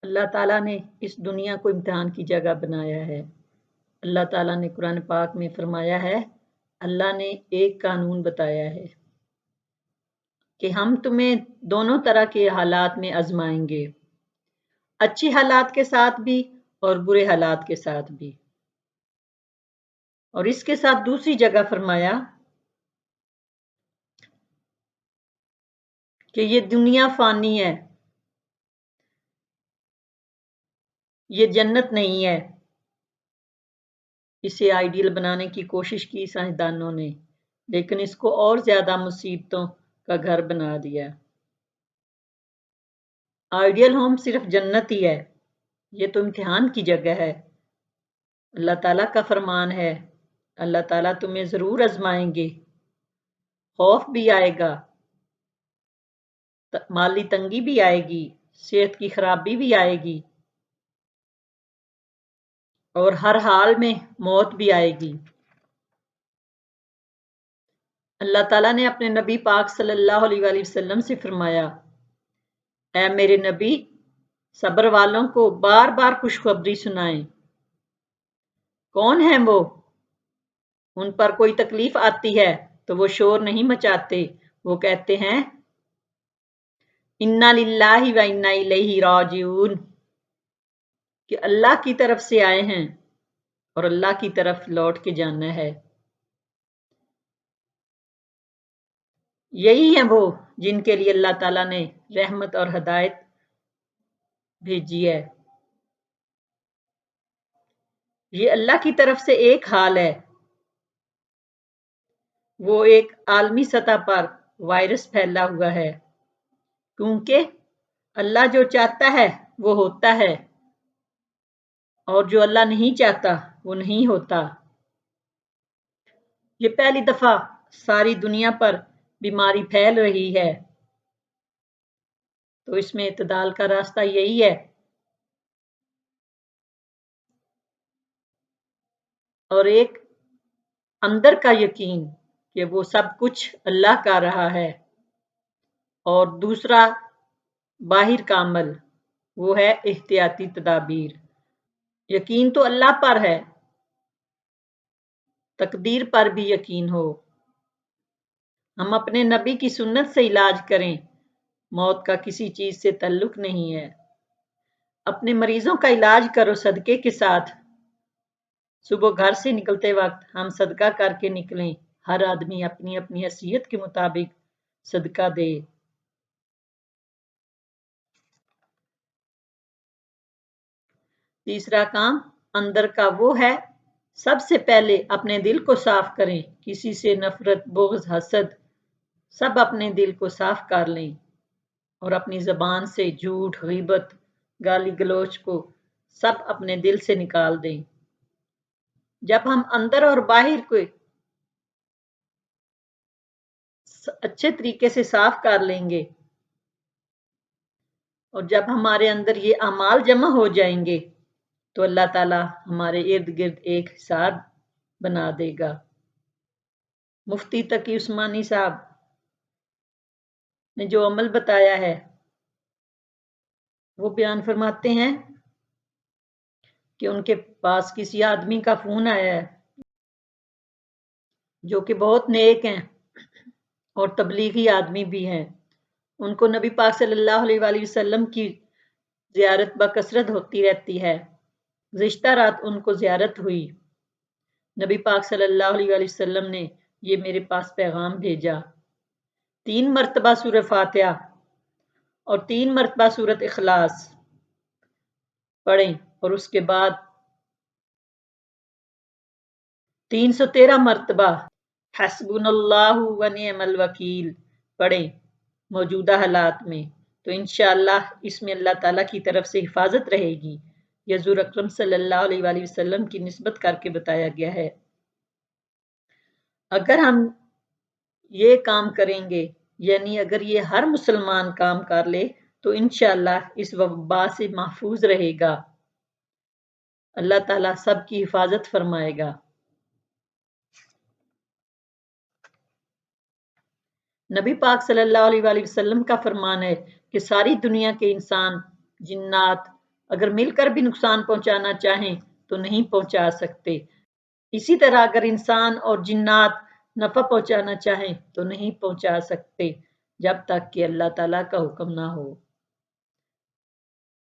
اللہ تعالیٰ نے اس دنیا کو امتحان کی جگہ بنایا ہے۔ اللہ تعالیٰ نے قرآن پاک میں فرمایا ہے، اللہ نے ایک قانون بتایا ہے کہ ہم تمہیں دونوں طرح کے حالات میں آزمائیں گے، اچھی حالات کے ساتھ بھی اور برے حالات کے ساتھ بھی۔ اور اس کے ساتھ دوسری جگہ فرمایا کہ یہ دنیا فانی ہے، یہ جنت نہیں ہے۔ اسے آئیڈیل بنانے کی کوشش کی سائنسدانوں نے، لیکن اس کو اور زیادہ مصیبتوں کا گھر بنا دیا۔ آئیڈیل ہوم صرف جنت ہی ہے، یہ تو امتحان کی جگہ ہے۔ اللہ تعالیٰ کا فرمان ہے، اللہ تعالیٰ تمہیں ضرور آزمائیں گے، خوف بھی آئے گا، مالی تنگی بھی آئے گی، صحت کی خرابی بھی آئے گی، اور ہر حال میں موت بھی آئے گی۔ اللہ تعالیٰ نے اپنے نبی پاک صلی اللہ علیہ وآلہ وسلم سے فرمایا، اے میرے نبی، صبر والوں کو بار بار خوشخبری سنائیں۔ کون ہیں وہ؟ ان پر کوئی تکلیف آتی ہے تو وہ شور نہیں مچاتے، وہ کہتے ہیں انا للہ و انا الیہ راجعون، کہ اللہ کی طرف سے آئے ہیں اور اللہ کی طرف لوٹ کے جانا ہے۔ یہی ہیں وہ جن کے لیے اللہ تعالیٰ نے رحمت اور ہدایت بھیجی ہے۔ یہ اللہ کی طرف سے ایک حال ہے، وہ ایک عالمی سطح پر وائرس پھیلا ہوا ہے، کیونکہ اللہ جو چاہتا ہے وہ ہوتا ہے، اور جو اللہ نہیں چاہتا وہ نہیں ہوتا۔ یہ پہلی دفعہ ساری دنیا پر بیماری پھیل رہی ہے، تو اس میں اعتدال کا راستہ یہی ہے، اور ایک اندر کا یقین کہ وہ سب کچھ اللہ کا رہا ہے، اور دوسرا باہر کا عمل، وہ ہے احتیاطی تدابیر۔ یقین تو اللہ پر ہے، تقدیر پر بھی یقین ہو۔ ہم اپنے نبی کی سنت سے علاج کریں، موت کا کسی چیز سے تعلق نہیں ہے۔ اپنے مریضوں کا علاج کرو صدقے کے ساتھ۔ صبح گھر سے نکلتے وقت ہم صدقہ کر کے نکلیں، ہر آدمی اپنی اپنی حیثیت کے مطابق صدقہ دے۔ تیسرا کام اندر کا وہ ہے، سب سے پہلے اپنے دل کو صاف کریں، کسی سے نفرت، بغض، حسد سب اپنے دل کو صاف کر لیں، اور اپنی زبان سے جھوٹ، غیبت، گالی گلوچ کو سب اپنے دل سے نکال دیں۔ جب ہم اندر اور باہر کو اچھے طریقے سے صاف کر لیں گے، اور جب ہمارے اندر یہ اعمال جمع ہو جائیں گے، تو اللہ تعالیٰ ہمارے ارد گرد ایک حساب بنا دے گا۔ مفتی تقی عثمانی صاحب نے جو عمل بتایا ہے، وہ بیان فرماتے ہیں کہ ان کے پاس کسی آدمی کا فون آیا ہے جو کہ بہت نیک ہیں اور تبلیغی آدمی بھی ہیں۔ ان کو نبی پاک صلی اللہ علیہ وآلہ وسلم کی زیارت بکثرت ہوتی رہتی ہے۔ گزشتہ رات ان کو زیارت ہوئی، نبی پاک صلی اللہ علیہ وآلہ وسلم نے یہ میرے پاس پیغام بھیجا، 3 مرتبہ سورہ فاتحہ اور 3 مرتبہ سورۃ اخلاص پڑھیں، اور اس کے بعد 313 مرتبہ حسبنا اللہ و نعم الوکیل پڑھیں موجودہ حالات میں، تو انشاءاللہ اس میں اللہ تعالیٰ کی طرف سے حفاظت رہے گی۔ یہ حضور اکرم صلی اللہ علیہ وآلہ وسلم کی نسبت کر کے بتایا گیا ہے۔ اگر ہم یہ کام کریں گے، یعنی اگر یہ ہر مسلمان کام کر لے، تو انشاءاللہ اس وبا سے محفوظ رہے گا، اللہ تعالیٰ سب کی حفاظت فرمائے گا۔ نبی پاک صلی اللہ علیہ وآلہ وسلم کا فرمان ہے کہ ساری دنیا کے انسان، جنات اگر مل کر بھی نقصان پہنچانا چاہیں تو نہیں پہنچا سکتے۔ اسی طرح اگر انسان اور جنات نفع پہنچانا چاہیں تو نہیں پہنچا سکتے جب تک کہ اللہ تعالیٰ کا حکم نہ ہو۔